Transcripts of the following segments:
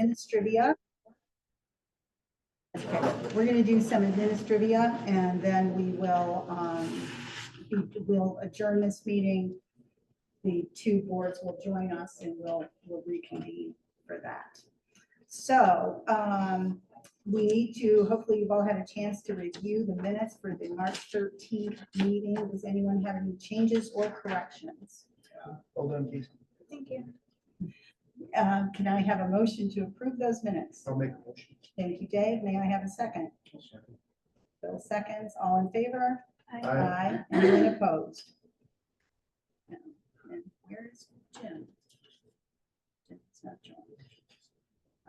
Administrivia. Okay, we're going to do some administrivia and then we will we'll adjourn this meeting. The two boards will join us and we'll reconvene for that. So we need to, hopefully you've all had a chance to review the minutes for the March 13th meeting. Does anyone have any changes or corrections? Hold on, please. Thank you. Can I have a motion to approve those minutes? I'll make a motion. Thank you, Dave. May I have a second? Bill seconds. All in favor? Aye. Anyone opposed? No. And where's Jim? Jim's not joined.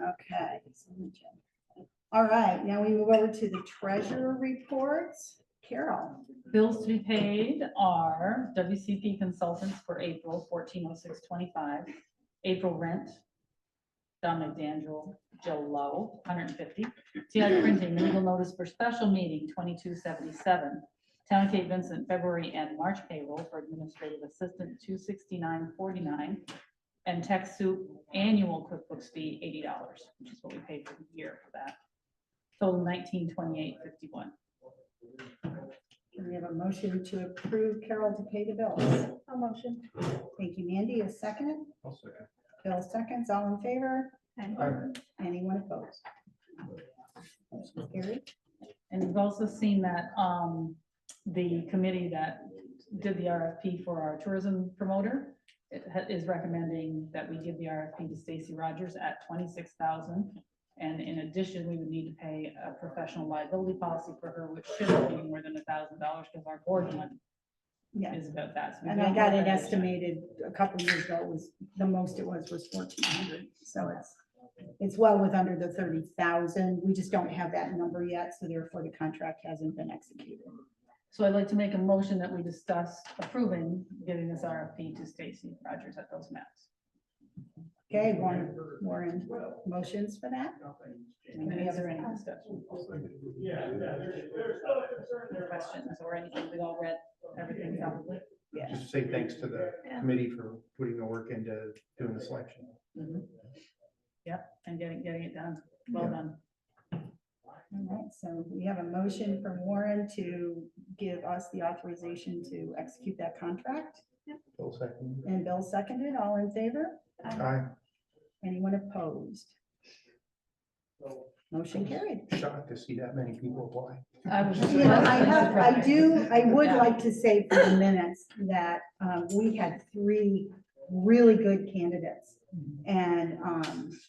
Okay. So Jim. All right. Now we move over to the treasurer reports. Carol. Bills to be paid are WCP Consultants for April 1406.25, April rent, Don McDaniel, Joe Lowe, 150. TI Printing, the legal notice for special meeting 2277. Town of Cape Vincent, February and March payroll for administrative assistant 269.49, and TechSoup annual QuickBooks fee $80, which is what we paid for the year for that. Total 1928.51. Can we have a motion to approve Carol to pay the bills? A motion. Thank you, Mandy. A second. I'll second. Bill seconds. All in favor? Aye. Anyone opposed? Motion carried. And we've also seen that the committee that did the RFP for our tourism promoter is recommending that we give the RFP to Stacy Rogers at $26,000. And in addition, we would need to pay a professional liability policy for her, which shouldn't be more than $1,000 because our board money Yeah. is about that. So we And don't I got know it that estimated a couple of years ago, it was, the most it was 1,400. So it's well with under the 30,000. We just don't have that number yet. So therefore the contract hasn't been executed. So I'd like to make a motion that we discuss approving giving this RFP to Stacy Rogers at those amounts. Okay, Warren, motions for that? Is there any discussion? Questions or anything? We all read everything probably. Yeah. Just say thanks to the committee for putting the work into doing the selection. Yep, and getting it done. Well done. All right, so we have a motion from Warren to give us the authorization to execute that contract. Bill second. And Bill seconded. All in favor? Aye. Anyone opposed? Motion carried. Shocked to see that many people apply. I was. You know, I would like to say for the minutes that we had 3 really good candidates. And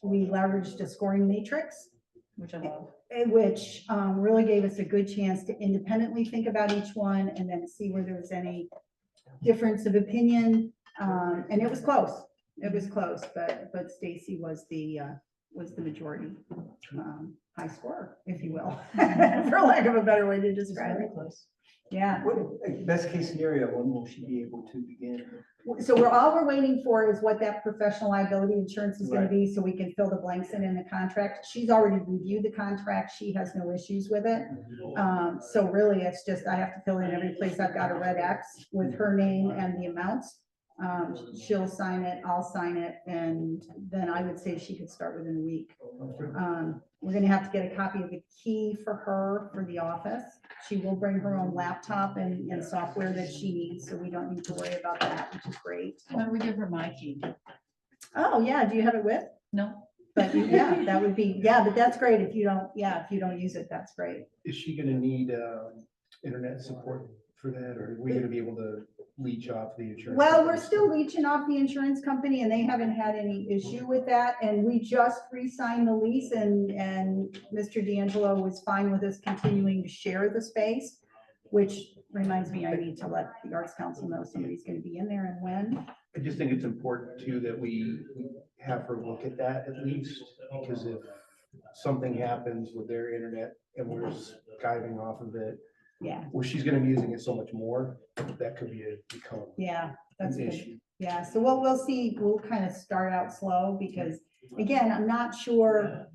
we leveraged a scoring matrix, Which I love. which really gave us a good chance to independently think about each one and then see where there was any difference of opinion. And it was close. It was close, but Stacy was the majority high scorer, if you will, for lack of a better way to describe it. Yeah. What, best case scenario, when will she be able to begin? So all we're waiting for is what that professional liability insurance is going to be, so we can fill the blanks in the contract. She's already reviewed the contract. She has no issues with it. So really, it's just, I have to fill in every place I've got a red X with her name and the amounts. She'll sign it, I'll sign it, and then I would say she could start within a week. We're gonna have to get a copy of the key for her for the office. She will bring her own laptop and software that she needs, so we don't need to worry about that, which is great. Why don't we give her my key? Oh, yeah, do you have it with? No. But yeah, that would be, yeah, but that's great if you don't use it, that's great. Is she gonna need internet support for that, or are we gonna be able to leech off the insurance? Well, we're still leeching off the insurance company and they haven't had any issue with that. And we just re-signed the lease and Mr. D'Angelo was fine with us continuing to share the space, which reminds me, I need to let the Arts Council know somebody's going to be in there and when. I just think it's important too that we have her look at that at least, because if something happens with their internet and we're skiving off of it, Yeah, where she's gonna be using it so much more, that could become yeah, that's an good. issue. Yeah, so we'll see, we'll kind of start out slow because again, I'm not sure,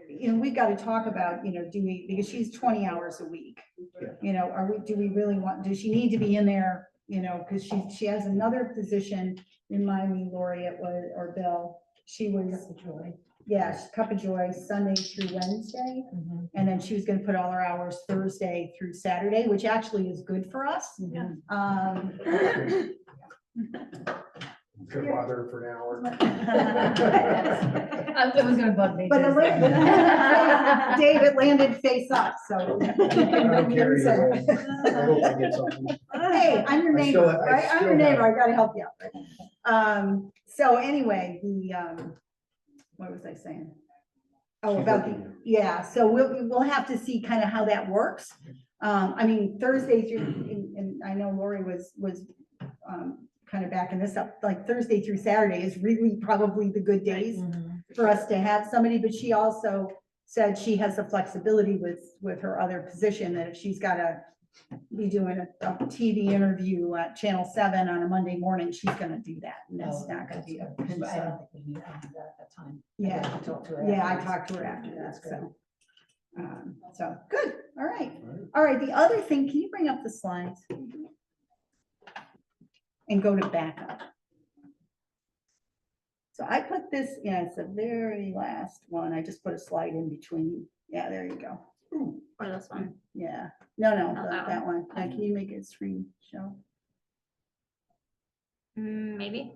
you know, we've got to talk about, you know, because she's 20 hours a week. Yeah. You know, do we really want, does she need to be in there, you know, because she has another position, remind me, Lori, it was, or Bill, she was yeah, Cup of Joy, Sunday through Wednesday. Mhm. And then she was gonna put all her hours Thursday through Saturday, which actually is good for us. Mhm. Could bother her for an hour. It was gonna bug me. But too. David landed face up, so. I don't care either way. I hope I get something. Hey, I'm your I still- neighbor, I right? I'm still your neighbor, have- I gotta help you out. Right? So anyway, what was I saying? Oh, She's about looking. yeah, so we'll have to see kind of how that works. I mean, Thursday through, and I know Lori was kind of backing this up, like Thursday through Saturday is really probably the good days Mhm. for us to have somebody, but she also said she has the flexibility with her other position, that if she's gotta be doing a TV interview at Channel 7 on a Monday morning, she's gonna do that, and that's not gonna be a I don't concern. think we need to do that at that time. Yeah. I talked to her. Yeah, I afterwards. talked to her after that, That's good. so, good, all right. All right, the other thing, can you bring up the slides? And go to backup. So I put this, yeah, it's the very last one, I just put a slide in between, yeah, there you go. Or this one. Yeah, no, Not that that one, can you make it screen show? Maybe.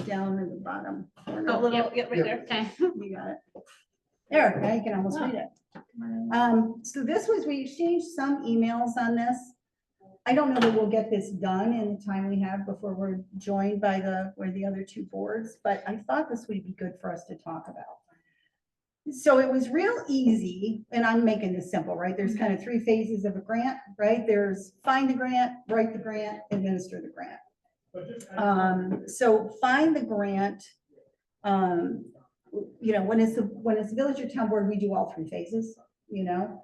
Down in the bottom Oh, corner, little, yep, right Yep. there. Okay. you got it. There, now you can almost read it. So this was, we exchanged some emails on this. I don't know that we'll get this done in the time we have before we're joined by the other two boards, but I thought this would be good for us to talk about. So it was real easy, and I'm making this simple, right? There's kind of 3 phases of a grant, right? There's find the grant, write the grant, administer the grant. So find the grant, you know, when it's the village or town board, we do all 3 phases, you know,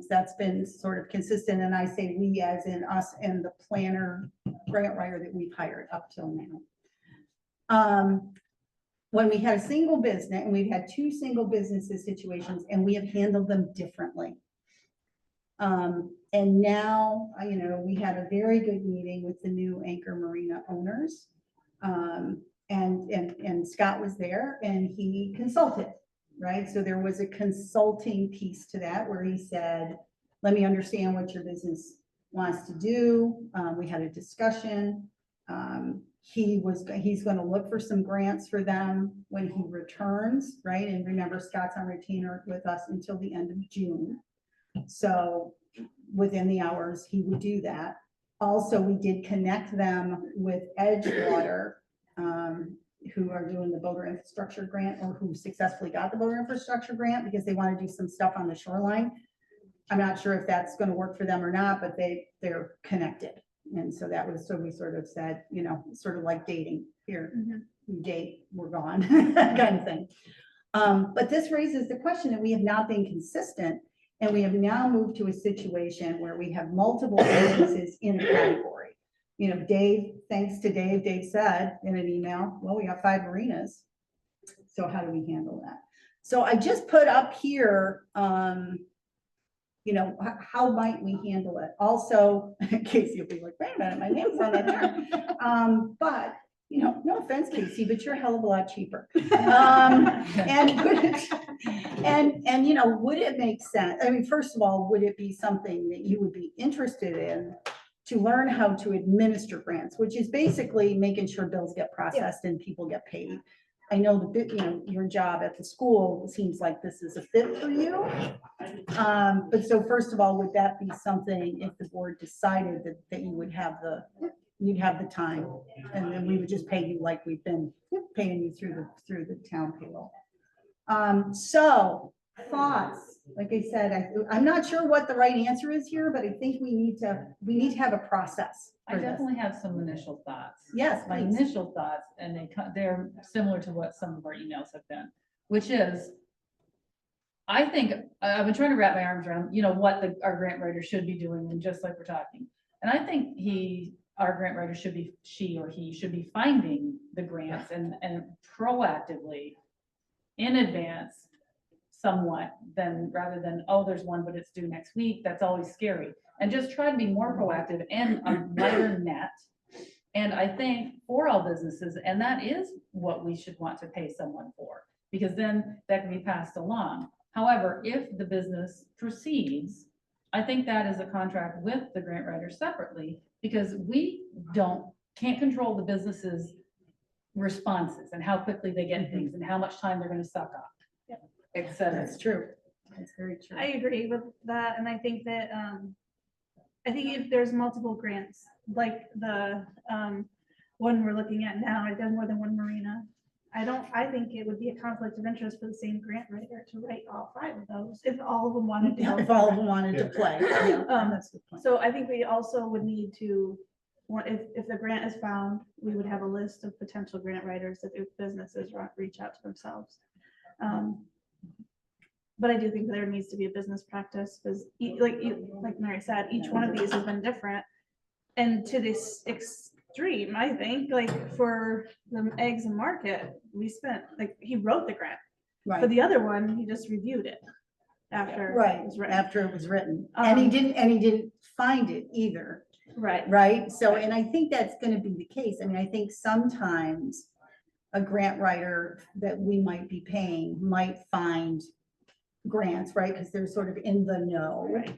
that's been sort of consistent, and I say we as in us and the planner grant writer that we've hired up till now. When we had a single business, and we've had 2 single businesses situations, and we have handled them differently. And now, you know, we had a very good meeting with the new Anchor Marina owners. And Scott was there and he consulted, right? So there was a consulting piece to that where he said, let me understand what your business wants to do. We had a discussion. He's going to look for some grants for them when he returns, right? And remember, Scott's on retainer with us until the end of June. So within the hours, he would do that. Also, we did connect them with Edgewater, who are doing the boater infrastructure grant, or who successfully got the boater infrastructure grant, because they want to do some stuff on the shoreline. I'm not sure if that's going to work for them or not, but they're connected. And so that was, so we sort of said, you know, sort of like dating here, you date, we're gone kind of thing. But this raises the question that we have not been consistent, and we have now moved to a situation where we have multiple businesses in a category. You know, Dave, thanks to Dave said in an email, well, we have 5 marinas. So how do we handle that? So I just put up here, you know, how might we handle it? Also, Casey will be like, wait a minute, my name's on that there. But, you know, no offense, Casey, but you're a hell of a lot cheaper. And, you know, would it make sense? I mean, first of all, would it be something that you would be interested in to learn how to administer grants, which is basically making sure bills get processed and people get paid? I know you know, your job at the school seems like this is a fit for you. But so first of all, would that be something, if the board decided that you would have you'd have the time, and then we would just pay you like we've been paying you through the town payroll? So thoughts, like I said, I'm not sure what the right answer is here, but I think we need to have a process I for this. definitely have some initial thoughts. Yes, My please. initial thoughts, and they're similar to what some of our emails have been, which is, I think, I've been trying to wrap my arms around, you know, what our grant writer should be doing, and just like we're talking. And I think our grant writer should be, she or he should be finding the grants and proactively in advance somewhat, rather than, oh, there's one, but it's due next week. That's always scary. And just try to be more proactive and a wider net. And I think for all businesses, and that is what we should want to pay someone for, because then that can be passed along. However, if the business proceeds, I think that is a contract with the grant writer separately, because we can't control the business's responses and how quickly they get things and how much time they're gonna suck up. Yep. Et cetera. That's true. That's very true. I agree with that, and I think that, I think if there's multiple grants, like the, one we're looking at now, I've done more than one marina. I think it would be a conflict of interest for the same grant writer to write all 5 of those, if all of them wanted to go. If all of them wanted to Yeah. play. Yeah, that's a good point. So I think we also would need to, if the grant is found, we would have a list of potential grant writers that if businesses reach out to themselves. But I do think there needs to be a business practice, because like Mary said, each one of these has been different. And to this extreme, I think, like for the eggs and market, we spent, like, he wrote the grant. For Right, the other one, he just reviewed it after. it right, was written. after it was written. And he didn't find it either, Right. right? So, and I think that's gonna be the case. I mean, I think sometimes a grant writer that we might be paying might find grants, right? Because they're sort of in the know. Right.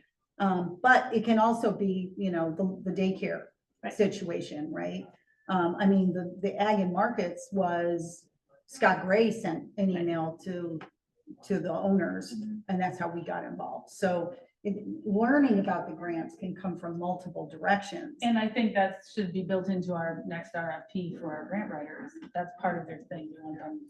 But it can also be, the daycare Right. situation, right? I mean, the ag and markets was, Scott Gray sent an email to the owners, and that's how we got involved. So learning about the grants can come from multiple directions. And I think that should be built into our next RFP for our grant writers. That's part of their thing. We want them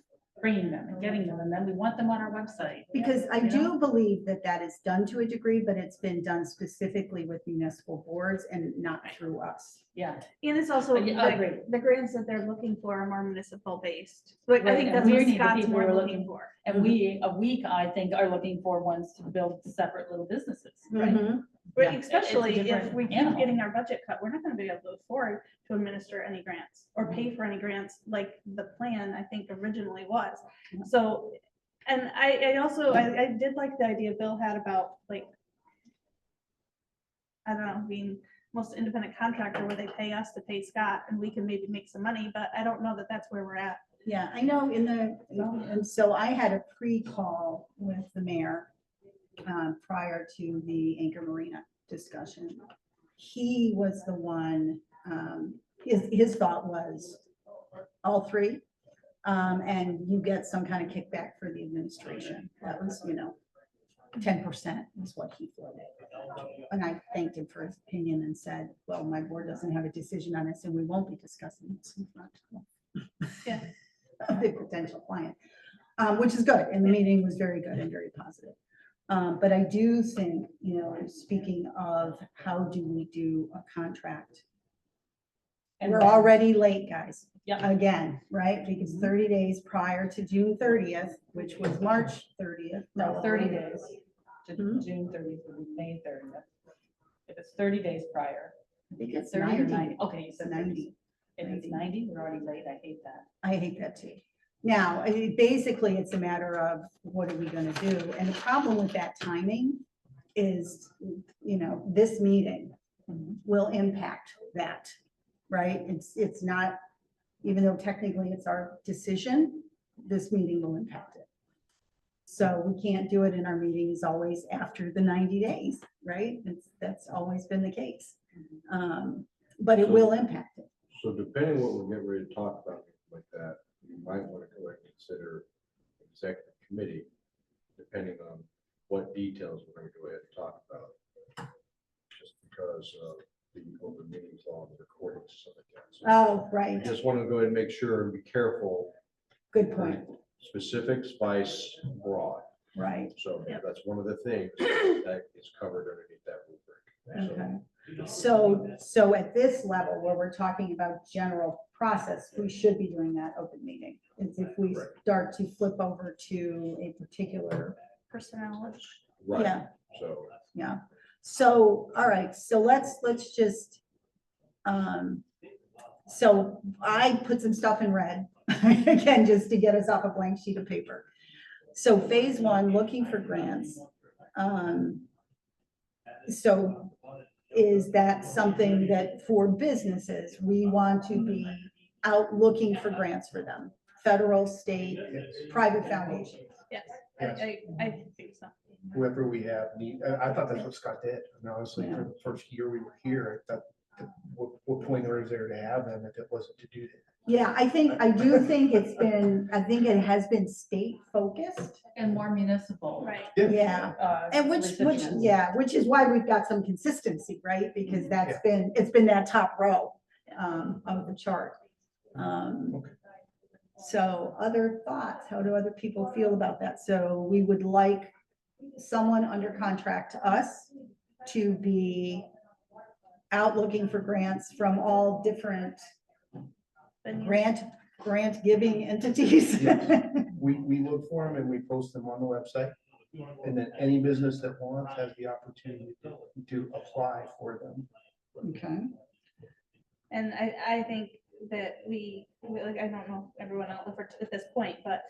bringing them and getting them, and then we want them on our website. Because I You do believe that that is done to a degree, but it's been done specifically with municipal boards and not through us. Yeah. And it's also, Yeah, I agree. the grants that they're looking for are more municipal based. Like, I Right, think and that's we what need the Scott's people more who are looking looking- for. And we, a week, I think, are looking for ones to build separate little businesses, right? Mhm. Right, Yeah. especially It's a if different we keep animal. getting our budget cut, we're not gonna be able to afford to administer any grants or pay for any grants like the plan, I think, originally was. So, and I also, I did like the idea Bill had about, like, I don't know, being most independent contractor where they pay us to pay Scott and we can maybe make some money, but I don't know that that's where we're at. Yeah, I know and so I had a pre-call with the mayor prior to the Anchor Marina discussion. He was the one, his thought was all 3. And you get some kind of kickback for the administration. That was, 10% is what he floated. And I thanked him for his opinion and said, well, my board doesn't have a decision on this and we won't be discussing this in front Yeah. of the potential client, which is good. And the meeting was very good and very positive. But I do think, speaking of how do we do a contract, And we're then- already late, guys. Yeah. Again, right? Because 30 days prior to June 30th, which was March 30th. No, 30 probably. days. To Hmm? June 30th, would be May 30th. If it's 30 days prior, I think it's 30 or 90. 90. Okay, you said 30. 90. If it's 90, we're already late. I hate that. I hate that too. Now, basically, it's a matter of what are we gonna do? And the problem with that timing is, this meeting will impact that, right? It's not, even though technically it's our decision, this meeting will impact it. So we can't do it in our meetings always after the 90 days, right? That's always been the case. But it will impact it. So depending what we're getting ready to talk about like that, you might want to go and consider executive committee, depending on what details we're going to go ahead and talk about. Just because of the open meetings law, the recordings, stuff like that. So Oh, I right. just want to go ahead and make sure and be careful. Good point. Specific, spice, broad. Right. So Yep. that's one of the things that is covered underneath that rubric. Okay. So at this level where we're talking about general process, we should be doing that open meeting. It's if we Correct. start to flip over to a particular, Personnel. Right, yeah, so. yeah. So, all right, so let's just, so I put some stuff in red, again, just to get us off a blank sheet of paper. So phase 1, looking for grants. So is that something that for businesses, we want to be out looking for grants for them federal, state, private foundations. Yes, Yes. I think so. Whoever we have, I thought that's what Scott did. And honestly, for the first year we were here, I thought, what point was there to have them if it wasn't to do that? Yeah, I think it has been state focused. And more municipal. Right. Yeah. And which, recipients. yeah, which is why we've got some consistency, right? Because it's been that top row of the chart. Okay. So other thoughts, how do other people feel about that? So we would like someone under contract to us to be out looking for grants from all different grant giving entities. We look for them and we post them on the website. And then any business that wants has the opportunity to apply for them. Okay. And I think that like, I don't know everyone else at this point, but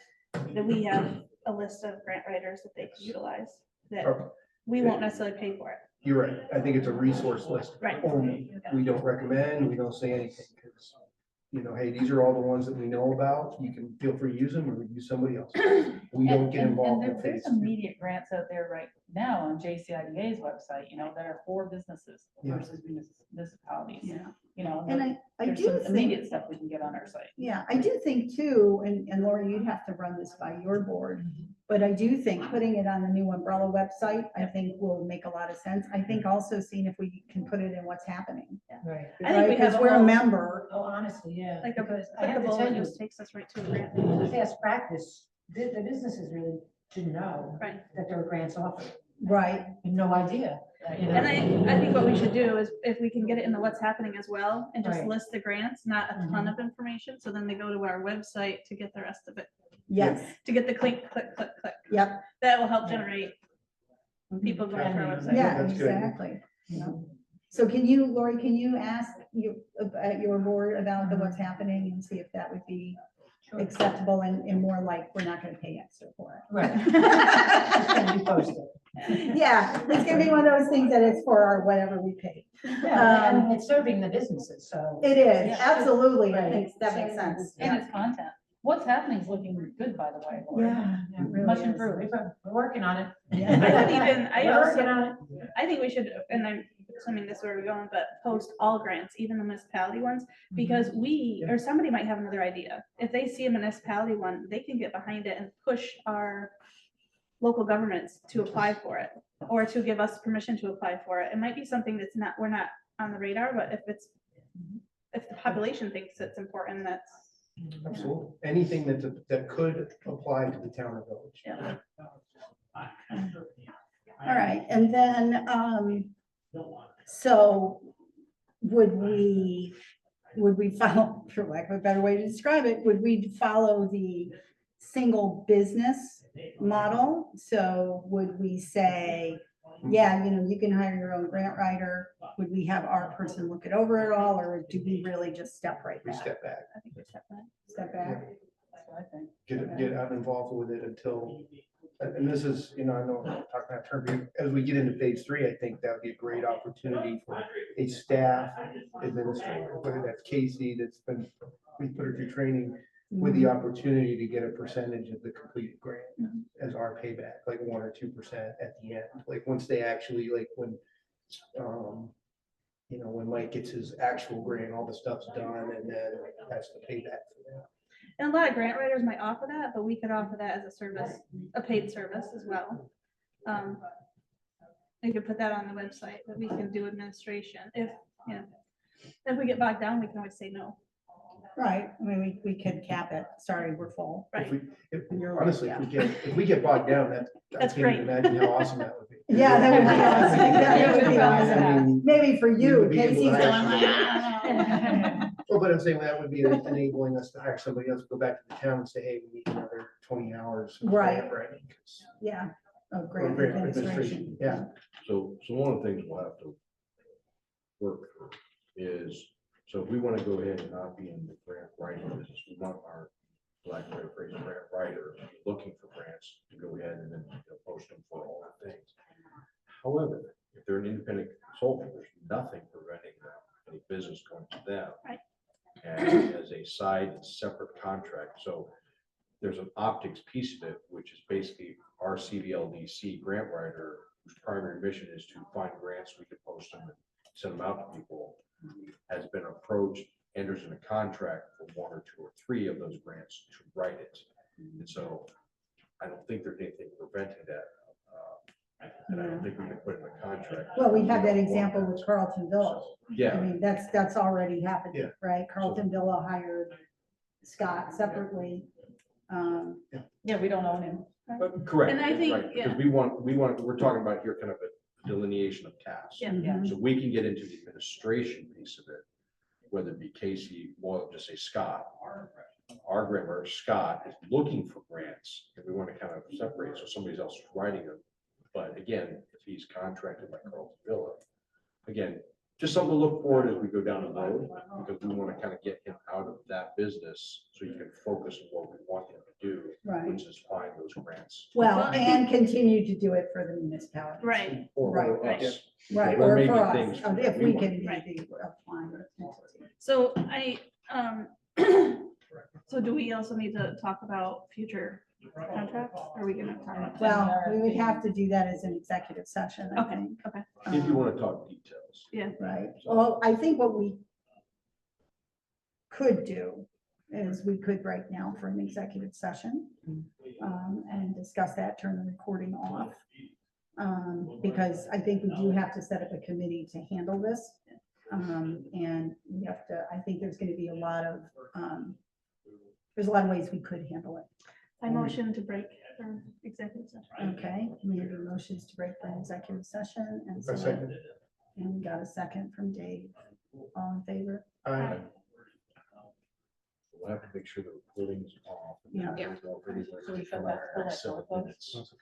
that we have a list of grant writers that they can utilize, that Okay. we won't necessarily pay for it. You're right. I think it's a resource list Right. only. We don't recommend, we don't say anything because, hey, these are all the ones that we know about. You can feel free to use them or use somebody else. We don't get involved in There's phase some two. immediate grants out there right now on JCIDA's website, that are for businesses Yeah. versus municipalities. Yeah. And And I there's do some think, immediate stuff we can get on our site. yeah, I do think too, and Laura, you'd have to run this by your board, but I do think putting it on the new umbrella website, I think will make a lot of sense. I think also seeing if we can put it in what's happening. Right. I think we have Because we're a whole- member. Oh, honestly, yeah. Like a Because I have to clickable tell that you, just takes us right to a grant. the past practice, the businesses really didn't know Right. that there were grants offered. Right. Had no idea. you know? And I think what we should do is if we can get it in the what's happening as well and just Right. list the grants, not a ton of information. So then they go to our website to get the rest of it, Yes. to get the click, click, click, click. Yep. That will help generate people going to our website. Yeah, That's good. exactly. Yeah. So can you, Lori, can you ask at your board about the what's happening and see if that would be Sure. acceptable and more like, we're not gonna pay extra for Right. It's gonna be posted. it. Yeah, it's gonna be one of those things that it's for our whatever we pay. Yeah, I mean, it's serving the businesses, so. It is, Yeah. absolutely. I Right. think that makes sense. And it's content. What's happening is looking good, by the way. Laura. Yeah. it really Much is. improved. We're working on it. Yeah. I would even, We're working on it. I think we should, and I'm assuming this is where we're going, but post all grants, even the municipality ones, because we, or somebody might have another idea. If they see a municipality one, they can get behind it and push our local governments to apply for it, or to give us permission to apply for it. It might be something that's not, we're not on the radar, but if the population thinks it's important, that's, Absolutely. Anything that could apply to the town or village. yeah. All right, and then, so would we follow, for lack of a better way to describe it, would we follow the single business model? So would we say, yeah, you can hire your own grant writer? Would we have our person look it over at all, or do we really just step right We back? step back, I think we step back. Step back? That's what I think. get uninvolved with it until, and this is, I know I'm talking about term, as we get into phase three, I think that'd be a great opportunity for a staff administrator, whether that's Casey, we put her through training with the opportunity to get a percentage of the completed grant as our payback, like 1 or 2% at the end. Like once they actually, like when Mike gets his actual grant, all the stuff's done, and then that's the payback for that. And a lot of grant writers might offer that, but we could offer that as a service, a paid service as well. We could put that on the website, that we can do administration. If we get bogged down, we can always say no. Right, I mean, we could cap it, sorry, we're full. If Right. we, honestly, if we get bogged down, I That's can't great. even imagine how awesome that would be. Yeah, that would be awesome. That would be I awesome. mean, Maybe for we you, would be able Casey's to going hire like, somebody "Ah." Well, but I'm saying that would be enabling us to hire somebody else, go back to the town and say, hey, we need another 20 hours. of Right. grant writing, 'cause- Yeah, oh, or great grant administration. Yeah, So one of the things we'll have to work through is, so if we want to go ahead and not be in the grant writing business, we want our black phrase grant writer looking for grants to go ahead and then post them for all the things. However, if they're an independent consultant, there's nothing preventing them, any business going to them. Right. And as a side separate contract. So there's an optics piece of it, which is basically our CVLDC grant writer, whose primary mission is to find grants, we can post them and send them out to people, has been approached, enters in a contract for 1 or 2 or 3 of those grants to write it. And so I don't think there's anything preventing that. And I don't think we can put in a contract. Well, we have that example with Carlton Villa. I Yeah, mean, that's already happened, Yeah. right? Carlton Villa hired Scott separately. Yeah, we don't own him. but correct. And I think, right, Because yeah. we're talking about here kind of a delineation of tasks. Yeah. Mhm. So we can get into the administration piece of it, whether it be Casey, well, just say Scott. Our grant writer, Scott, is looking for grants, and we want to kind of separate, so somebody else is writing them. But again, if he's contracted by Carlton Villa, again, just something to look forward as we go down the road, because we want to kind of get him out of that business, so you can focus on what we want him to do, Right. which is find those grants. Well, Well, I and continue to do it for the municipality. Right, Or Right, us. Right, There or may for be us, things if we can be Right. the applying entity. so so do we also need to talk about future contracts? Are we gonna talk about? Well, we would have to do that as an executive session, I Okay, think. okay, If you want to talk details. Right, well, I think what we could do is we could right now for an executive session and discuss that, turn the recording off. Because I think we do have to set up a committee to handle this. And we have to, I think there's gonna be a lot of ways we could handle it. I motion to break for executive session. Okay, we have motions to break for an executive session and I so, second. and we got a second from Dave. All in favor? Aye. We'll have to make sure the recording is off. Yeah. So we come back for like, Seven all minutes.